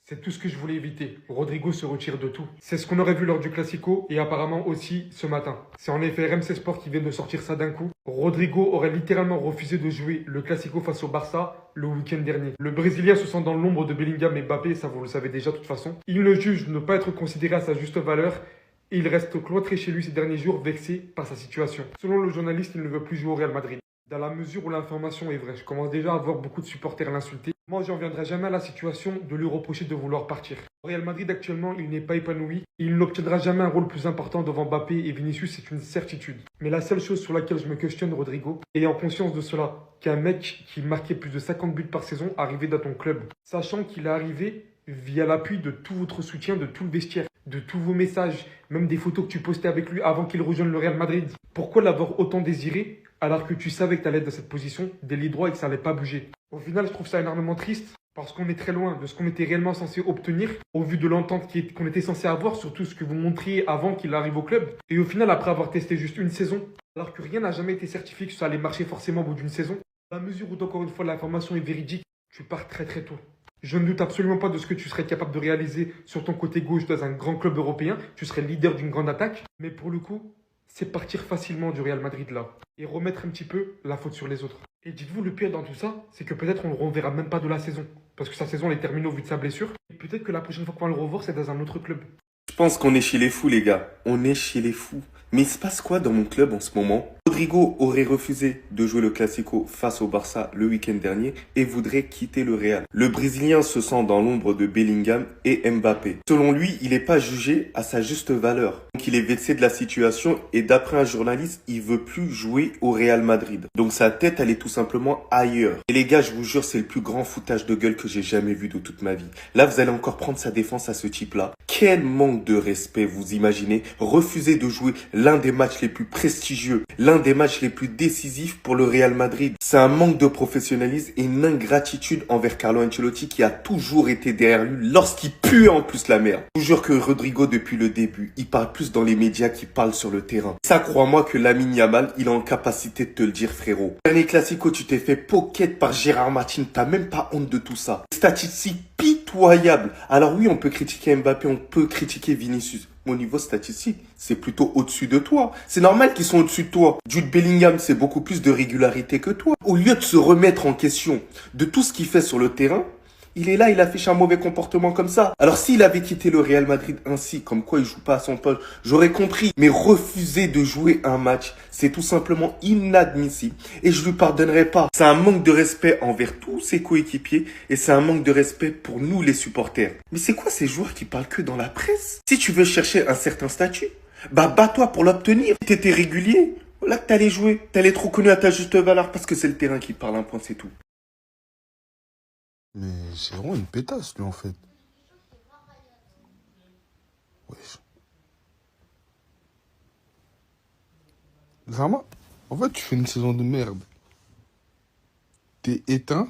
C'est tout ce que je voulais éviter. Rodrigo se retire de tout. C'est ce qu'on aurait vu lors du Classico et apparemment aussi ce matin. C'est en effet RMC Sport qui vient de sortir ça d'un coup. Rodrigo aurait littéralement refusé de jouer le Classico face au Barça le week-end dernier. Le Brésilien se sent dans l'ombre de Bellingham et Mbappé, ça vous le savez déjà de toute façon. Il le juge ne pas être considéré à sa juste valeur et il reste cloîtré chez lui ces derniers jours, vexé par sa situation. Selon le journaliste, il ne veut plus jouer au Real Madrid. Dans la mesure où l'information est vraie, je commence déjà à voir beaucoup de supporters l'insulter. Moi, j'en viendrai jamais à la situation de lui reprocher de vouloir partir. Au Real Madrid, actuellement, il n'est pas épanoui. Il n'obtiendra jamais un rôle plus important devant Mbappé et Vinicius, c'est une certitude. Mais la seule chose sur laquelle je me questionne, Rodrigo, ayant conscience de cela, qu'un mec qui marquait plus de 50 buts par saison arrivait dans ton club, sachant qu'il est arrivé via l'appui de tout votre soutien, de tout le vestiaire, de tous vos messages, même des photos que tu postais avec lui avant qu'il rejoigne le Real Madrid. Pourquoi l'avoir autant désiré alors que tu savais que tu allais être dans cette position, d'ailier droit et que ça allait pas bouger? Au final, je trouve ça énormément triste parce qu'on est très loin de ce qu'on était réellement censé obtenir au vu de l'entente qu'on était censé avoir, surtout ce que vous montriez avant qu'il arrive au club. Et au final, après avoir testé juste une saison, alors que rien n'a jamais été certifié que ça allait marcher forcément au bout d'une saison, à mesure où encore une fois l'information est véridique, tu pars très très tôt. Je ne doute absolument pas de ce que tu serais capable de réaliser sur ton côté gauche dans un grand club européen. Tu serais leader d'une grande attaque. Mais pour le coup, c'est partir facilement du Real Madrid là. Et remettre un petit peu la faute sur les autres. Et dites-vous, le pire dans tout ça, c'est que peut-être on ne le reverra même pas de la saison. Parce que sa saison elle est terminée au vu de sa blessure. Et peut-être que la prochaine fois qu'on va le revoir, c'est dans un autre club. Je pense qu'on est chez les fous, les gars. On est chez les fous. Mais il se passe quoi dans mon club en ce moment? Rodrigo aurait refusé de jouer le Classico face au Barça le week-end dernier et voudrait quitter le Real. Le Brésilien se sent dans l'ombre de Bellingham et Mbappé. Selon lui, il n'est pas jugé à sa juste valeur. Donc il est vexé de la situation et d'après un journaliste, il veut plus jouer au Real Madrid. Donc sa tête, elle est tout simplement ailleurs. Et les gars, je vous jure, c'est le plus grand foutage de gueule que j'ai jamais vu de toute ma vie. Là, vous allez encore prendre sa défense à ce type-là. Quel manque de respect, vous imaginez? Refuser de jouer l'un des matchs les plus prestigieux, l'un des matchs les plus décisifs pour le Real Madrid. C'est un manque de professionnalisme et une ingratitude envers Carlo Ancelotti qui a toujours été derrière lui lorsqu'il pue en plus la merde. Je vous jure que Rodrigo, depuis le début, il parle plus dans les médias qu'il parle sur le terrain. Ça, crois-moi que Lamine Yamal, il est en capacité de te le dire, frérot. Dernier Classico, tu t'es fait pocket par Gérard Martin. T'as même pas honte de tout ça. Statistiques pitoyables. Alors oui, on peut critiquer Mbappé, on peut critiquer Vinicius. Au niveau statistique, c'est plutôt au-dessus de toi. C'est normal qu'ils sont au-dessus de toi. Jude Bellingham, c'est beaucoup plus de régularité que toi. Au lieu de se remettre en question de tout ce qu'il fait sur le terrain, il est là, il affiche un mauvais comportement comme ça. Alors s'il avait quitté le Real Madrid ainsi, comme quoi il joue pas à son poste, j'aurais compris. Mais refuser de jouer un match, c'est tout simplement inadmissible. Et je lui pardonnerai pas. C'est un manque de respect envers tous ses coéquipiers et c'est un manque de respect pour nous les supporters. Mais c'est quoi ces joueurs qui parlent que dans la presse? Si tu veux chercher un certain statut, bah bats-toi pour l'obtenir. Si t'étais régulier, là que t'allais jouer. T'allais être reconnu à ta juste valeur parce que c'est le terrain qui parle, un point, c'est tout. Mais c'est vraiment une pétasse, lui, en fait. Wesh. Vraiment, en fait, tu fais une saison de merde. T'es éteint,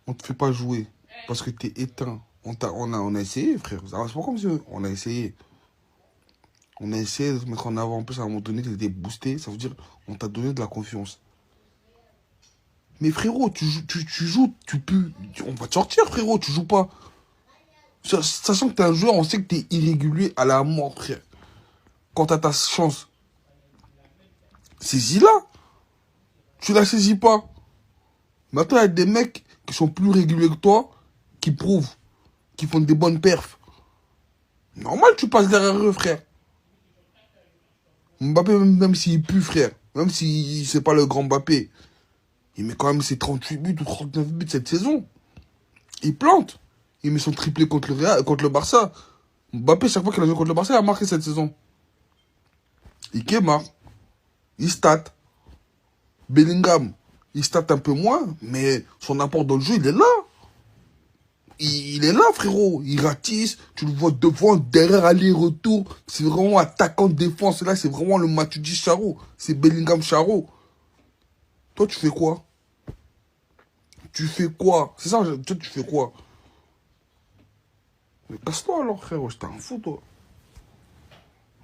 on te fait pas jouer. Parce que t'es éteint. On a essayé, frère. C'est pas comme si on a essayé. On a essayé de se mettre en avant. En plus, à un moment donné, t'étais boosté. Ça veut dire on t'a donné de la confiance. Mais frérot, tu joues, tu peux. On va te sortir, frérot, tu joues pas. Sachant que t'es un joueur, on sait que t'es irrégulier à la mort, frère. Quand t'as ta chance, saisis-la. Tu la saisis pas. Maintenant, il y a des mecs qui sont plus réguliers que toi, qui prouvent, qui font des bonnes perfs. Normal, tu passes derrière eux, frère. Mbappé, même s'il pue, frère, même si c'est pas le grand Mbappé, il met quand même ses 38 buts ou 39 buts cette saison. Il plante. Il met son triplé contre le Real, contre le Barça. Mbappé, chaque fois qu'il a joué contre le Barça, il a marqué cette saison. Ikema, il stat. Bellingham, il stat un peu moins, mais son apport dans le jeu, il est là. Il est là, frérot. Il ratisse. Tu le vois devant, derrière, aller-retour. C'est vraiment attaquant de défense. Là, c'est vraiment le Matuidi Charo. C'est Bellingham Charo. Toi, tu fais quoi? Tu fais quoi? C'est ça, toi, tu fais quoi? Mais casse-toi alors, frérot. Je t'en fous, toi.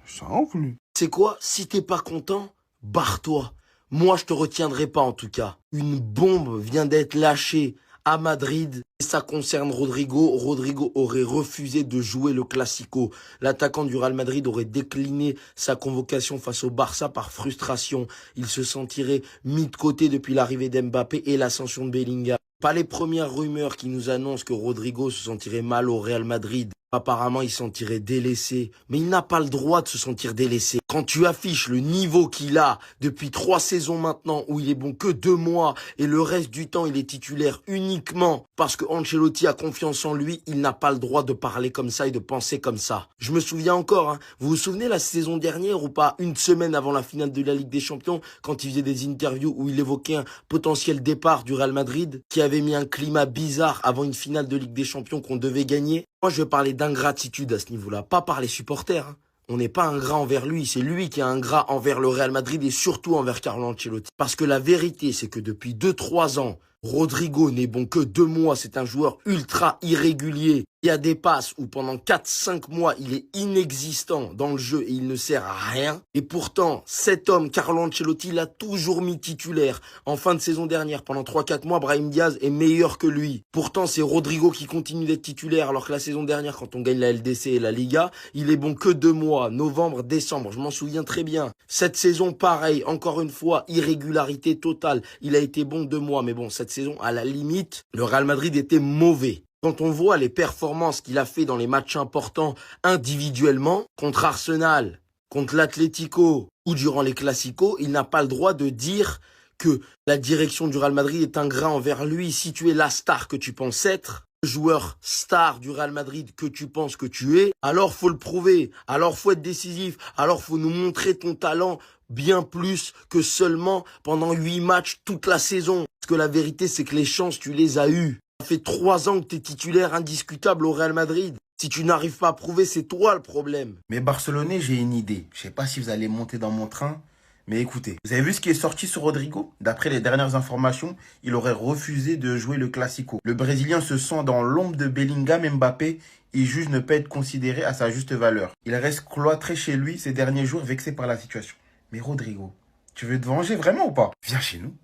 Je t'en fous. C'est quoi? Si t'es pas content, barre-toi. Moi, je te retiendrai pas en tout cas. Une bombe vient d'être lâchée à Madrid. Et ça concerne Rodrigo. Rodrigo aurait refusé de jouer le Classico. L'attaquant du Real Madrid aurait décliné sa convocation face au Barça par frustration. Il se sentirait mis de côté depuis l'arrivée d'Mbappé et l'ascension de Bellingham. Pas les premières rumeurs qui nous annoncent que Rodrigo se sentirait mal au Real Madrid. Apparemment, il se sentirait délaissé. Mais il n'a pas le droit de se sentir délaissé. Quand tu affiches le niveau qu'il a depuis 3 saisons maintenant, où il est bon que 2 mois, et le reste du temps, il est titulaire uniquement parce que Ancelotti a confiance en lui, il n'a pas le droit de parler comme ça et de penser comme ça. Je me souviens encore, vous vous souvenez la saison dernière ou pas, une semaine avant la finale de la Ligue des Champions, quand il faisait des interviews où il évoquait un potentiel départ du Real Madrid, qui avait mis un climat bizarre avant une finale de Ligue des Champions qu'on devait gagner. Moi, je vais parler d'ingratitude à ce niveau-là, pas par les supporters. On n'est pas ingrat envers lui, c'est lui qui est ingrat envers le Real Madrid et surtout envers Carlo Ancelotti. Parce que la vérité, c'est que depuis 2-3 ans, Rodrigo n'est bon que 2 mois, c'est un joueur ultra irrégulier. Il y a des passes où pendant 4-5 mois, il est inexistant dans le jeu et il ne sert à rien. Et pourtant, cet homme, Carlo Ancelotti, l'a toujours mis titulaire. En fin de saison dernière, pendant 3-4 mois, Brahim Diaz est meilleur que lui. Pourtant, c'est Rodrigo qui continue d'être titulaire, alors que la saison dernière, quand on gagne la LDC et la Liga, il est bon que 2 mois, novembre, décembre, je m'en souviens très bien. Cette saison, pareil, encore une fois, irrégularité totale. Il a été bon 2 mois, mais bon, cette saison, à la limite, le Real Madrid était mauvais. Quand on voit les performances qu'il a fait dans les matchs importants individuellement, contre Arsenal, contre l'Atlético ou durant les Classicos, il n'a pas le droit de dire que la direction du Real Madrid est ingrat envers lui. Si tu es la star que tu penses être, le joueur star du Real Madrid que tu penses que tu es, alors faut le prouver, alors faut être décisif, alors faut nous montrer ton talent bien plus que seulement pendant 8 matchs toute la saison. Parce que la vérité, c'est que les chances, tu les as eues. Ça fait 3 ans que tu es titulaire indiscutable au Real Madrid. Si tu n'arrives pas à prouver, c'est toi le problème. Mais Barcelonais, j'ai une idée. Je sais pas si vous allez monter dans mon train, mais écoutez. Vous avez vu ce qui est sorti sur Rodrigo? D'après les dernières informations, il aurait refusé de jouer le Classico. Le Brésilien se sent dans l'ombre de Bellingham et Mbappé. Il juge ne pas être considéré à sa juste valeur. Il reste cloîtré chez lui ces derniers jours, vexé par la situation. Mais Rodrigo, tu veux te venger vraiment ou pas? Viens chez nous.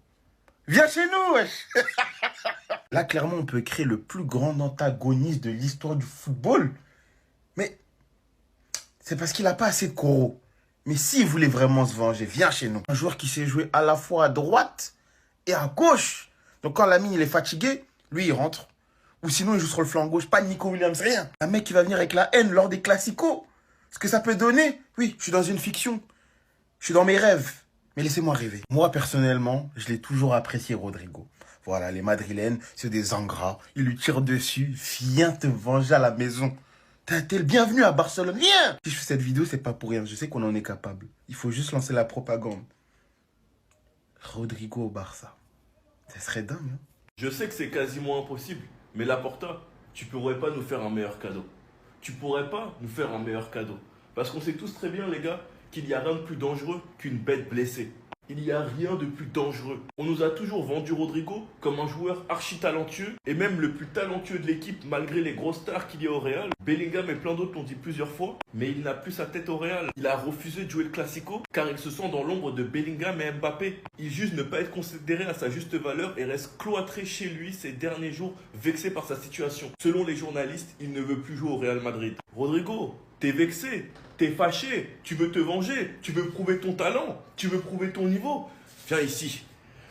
Viens chez nous, wesh. Là, clairement, on peut créer le plus grand antagoniste de l'histoire du football. Mais c'est parce qu'il n'a pas assez de coraux. Mais s'il voulait vraiment se venger, viens chez nous. Un joueur qui sait jouer à la fois à droite et à gauche. Donc quand Lamine il est fatigué, lui il rentre. Ou sinon il joue sur le flanc gauche, pas Nico Williams, rien. Un mec qui va venir avec la haine lors des classicos. Ce que ça peut donner, oui, je suis dans une fiction. Je suis dans mes rêves. Mais laissez-moi rêver. Moi, personnellement, je l'ai toujours apprécié, Rodrigo. Voilà, les Madrilènes, c'est des ingrats. Ils lui tirent dessus. Viens te venger à la maison. T'es le bienvenu à Barcelone. Viens! Si je fais cette vidéo, c'est pas pour rien. Je sais qu'on en est capable. Il faut juste lancer la propagande. Rodrigo au Barça. Ça serait dingue, hein? Je sais que c'est quasiment impossible, mais Laporta, tu pourrais pas nous faire un meilleur cadeau. Tu pourrais pas nous faire un meilleur cadeau. Parce qu'on sait tous très bien, les gars, qu'il n'y a rien de plus dangereux qu'une bête blessée. Il n'y a rien de plus dangereux. On nous a toujours vendu Rodrigo comme un joueur archi talentueux et même le plus talentueux de l'équipe malgré les grosses stars qu'il y a au Real. Bellingham et plein d'autres l'ont dit plusieurs fois, mais il n'a plus sa tête au Real. Il a refusé de jouer le Classico car il se sent dans l'ombre de Bellingham et Mbappé. Il juge ne pas être considéré à sa juste valeur et reste cloîtré chez lui ces derniers jours, vexé par sa situation. Selon les journalistes, il ne veut plus jouer au Real Madrid. Rodrigo, t'es vexé, t'es fâché, tu veux te venger, tu veux prouver ton talent, tu veux prouver ton niveau. Viens ici,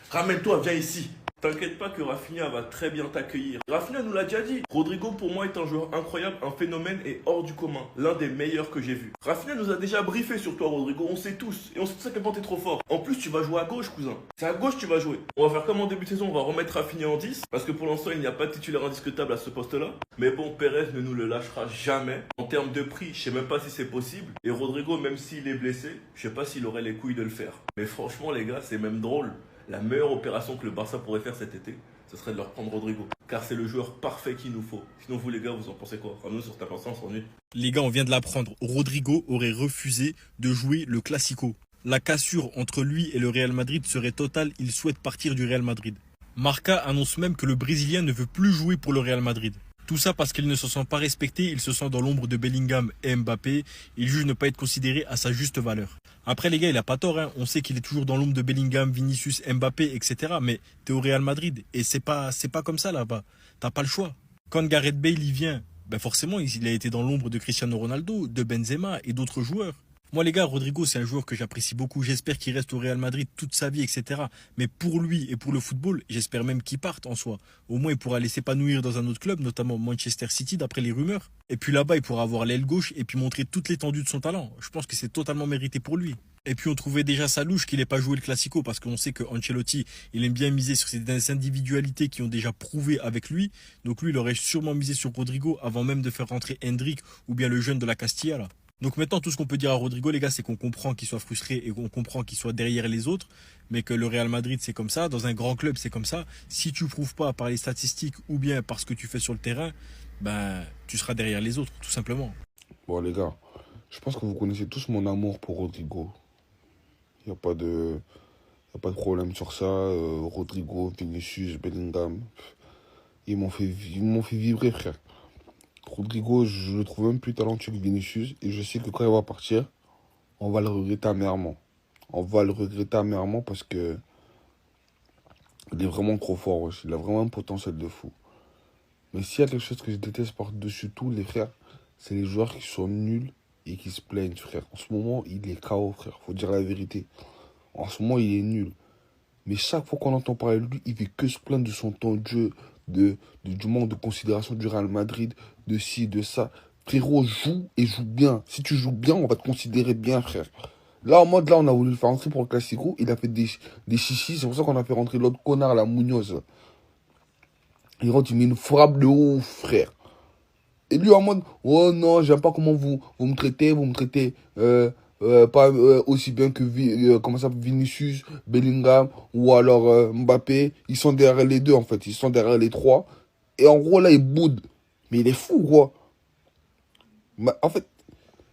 ramène-toi, viens ici. T'inquiète pas que Rafinha va très bien t'accueillir. Rafinha nous l'a déjà dit. Rodrigo pour moi est un joueur incroyable, un phénomène et hors du commun. L'un des meilleurs que j'ai vu. Rafinha nous a déjà briefé sur toi Rodrigo, on sait tous. Et on sait tous à quel point t'es trop fort. En plus tu vas jouer à gauche cousin. C'est à gauche que tu vas jouer. On va faire comme en début de saison, on va remettre Rafinha en 10. Parce que pour l'instant il n'y a pas de titulaire indiscutable à ce poste là. Mais bon, Pérez ne nous le lâchera jamais. En termes de prix, je sais même pas si c'est possible. Et Rodrigo même s'il est blessé, je sais pas s'il aurait les couilles de le faire. Mais franchement les gars, c'est même drôle. La meilleure opération que le Barça pourrait faire cet été, ce serait de leur prendre Rodrigo. Car c'est le joueur parfait qu'il nous faut. Sinon vous les gars, vous en pensez quoi? Ramenez-nous sur ta pensée, on s'ennuie. Les gars, on vient de l'apprendre. Rodrigo aurait refusé de jouer le Classico. La cassure entre lui et le Real Madrid serait totale. Il souhaite partir du Real Madrid. Marca annonce même que le Brésilien ne veut plus jouer pour le Real Madrid. Tout ça parce qu'il ne se sent pas respecté, il se sent dans l'ombre de Bellingham et Mbappé. Il juge ne pas être considéré à sa juste valeur. Après les gars, il a pas tort, hein. On sait qu'il est toujours dans l'ombre de Bellingham, Vinicius, Mbappé, etc. Mais t'es au Real Madrid et c'est pas comme ça là-bas. T'as pas le choix. Quand Gareth Bale y vient, ben forcément il a été dans l'ombre de Cristiano Ronaldo, de Benzema et d'autres joueurs. Moi les gars, Rodrigo c'est un joueur que j'apprécie beaucoup. J'espère qu'il reste au Real Madrid toute sa vie, etc. Mais pour lui et pour le football, j'espère même qu'il parte en soi. Au moins il pourra aller s'épanouir dans un autre club, notamment Manchester City d'après les rumeurs. Et puis là-bas il pourra avoir l'aile gauche et puis montrer toute l'étendue de son talent. Je pense que c'est totalement mérité pour lui. Et puis on trouvait déjà ça louche qu'il n'ait pas joué le Classico parce qu'on sait que Ancelotti, il aime bien miser sur ces individualités qui ont déjà prouvé avec lui. Donc lui, il aurait sûrement misé sur Rodrigo avant même de faire rentrer Hendrick ou bien le jeune de la Castilla là. Donc maintenant, tout ce qu'on peut dire à Rodrigo, les gars, c'est qu'on comprend qu'il soit frustré et qu'on comprend qu'il soit derrière les autres, mais que le Real Madrid, c'est comme ça. Dans un grand club, c'est comme ça. Si tu prouves pas par les statistiques ou bien par ce que tu fais sur le terrain, ben, tu seras derrière les autres, tout simplement. Bon, les gars, je pense que vous connaissez tous mon amour pour Rodrigo. Il n'y a pas de problème sur ça. Rodrigo, Vinicius, Bellingham, ils m'ont fait vibrer, frère. Rodrigo, je le trouve même plus talentueux que Vinicius. Et je sais que quand il va partir, on va le regretter amèrement. On va le regretter amèrement parce que il est vraiment trop fort aussi. Il a vraiment un potentiel de fou. Mais s'il y a quelque chose que je déteste par-dessus tout, les frères, c'est les joueurs qui sont nuls et qui se plaignent, frère. En ce moment, il est KO, frère. Faut dire la vérité. En ce moment, il est nul. Mais chaque fois qu'on entend parler de lui, il fait que se plaindre de son temps de jeu, du manque de considération du Real Madrid, de ci, de ça. Frérot, joue et joue bien. Si tu joues bien, on va te considérer bien, frère. Là, en mode, là, on a voulu le faire rentrer pour le Classico. Il a fait des chichis. C'est pour ça qu'on a fait rentrer l'autre connard, la Munoz. Il rentre, il met une frappe de ouf, frère. Et lui, en mode, oh non, j'aime pas comment vous me traitez. Vous me traitez pas aussi bien que Vinicius, Bellingham ou alors Mbappé. Ils sont derrière les deux, en fait. Ils sont derrière les trois. Et en gros, là, il boude. Mais il est fou, quoi. Mais en fait,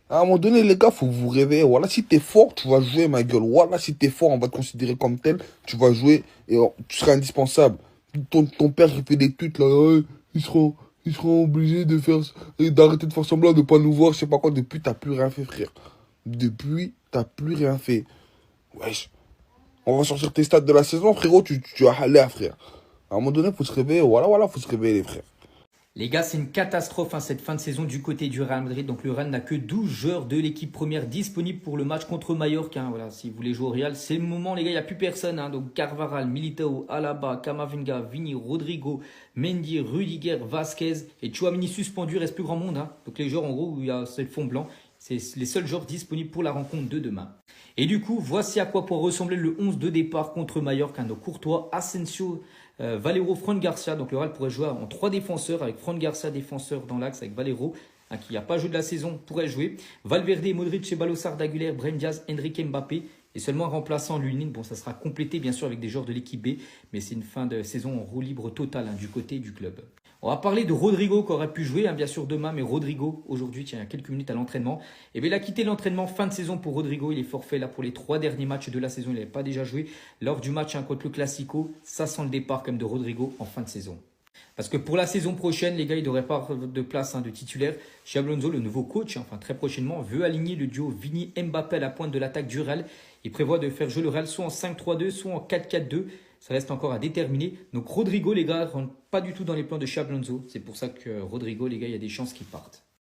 à un moment donné, les gars, faut vous réveiller. Voilà, si t'es fort, tu vas jouer, ma gueule. Voilà, si t'es fort, on va te considérer comme tel. Tu vas jouer et tu seras indispensable. Ton père, il fait des tweets, là. Ouais, ils seront obligés d'arrêter de faire semblant de pas nous voir. Je sais pas quoi. Depuis, t'as plus rien fait, frère. Depuis, t'as plus rien fait. Wesh. On va sortir tes stats de la saison, frérot. Tu vas aller, frère. À un moment donné, faut se réveiller. Voilà, faut se réveiller, les frères. Les gars, c'est une catastrophe cette fin de saison du côté du Real Madrid. Donc le Real n'a que 12 joueurs de l'équipe première disponibles pour le match contre Mallorca. Voilà, si vous voulez jouer au Real, c'est le moment, les gars. Il n'y a plus personne. Donc Carvajal, Militao, Alaba, Camavinga, Vini, Rodrigo, Mendy, Rudiger, Vasquez et Tchouaméni suspendu. Il reste plus grand monde. Donc les joueurs, en gros, où il y a c'est le fond blanc. C'est les seuls joueurs disponibles pour la rencontre de demain. Et du coup, voici à quoi pourrait ressembler le 11 de départ contre Mallorca. Donc Courtois, Asensio, Valero, Fran Garcia. Donc le Real pourrait jouer en 3 défenseurs avec Fran Garcia, défenseur dans l'axe, avec Valero, qui n'a pas joué de la saison, pourrait jouer. Valverde, Modric, Ceballos, Arda-Güler, Brahim Diaz, Enrique, Mbappé. Et seulement un remplaçant Lunin. Bon, ça sera complété bien sûr avec des joueurs de l'équipe B. Mais c'est une fin de saison en roue libre totale du côté du club. On va parler de Rodrigo qui aurait pu jouer bien sûr demain, mais Rodrigo aujourd'hui, tiens, il y a quelques minutes à l'entraînement. Et bien il a quitté l'entraînement fin de saison pour Rodrigo. Il est forfait là pour les 3 derniers matchs de la saison. Il n'avait pas déjà joué lors du match contre le Classico. Ça sent le départ comme de Rodrigo en fin de saison. Parce que pour la saison prochaine, les gars, il n'aurait pas de place de titulaire. Xabi Alonso, le nouveau coach, enfin très prochainement, veut aligner le duo Vini-Mbappé à la pointe de l'attaque du Real. Il prévoit de faire jouer le Real soit en 5-3-2, soit en 4-4-2. Ça reste encore à déterminer. Donc Rodrigo, les gars, ne rentre pas du tout dans les plans de Xabi Alonso. C'est pour ça que Rodrigo, les gars, il y a des chances qu'il parte.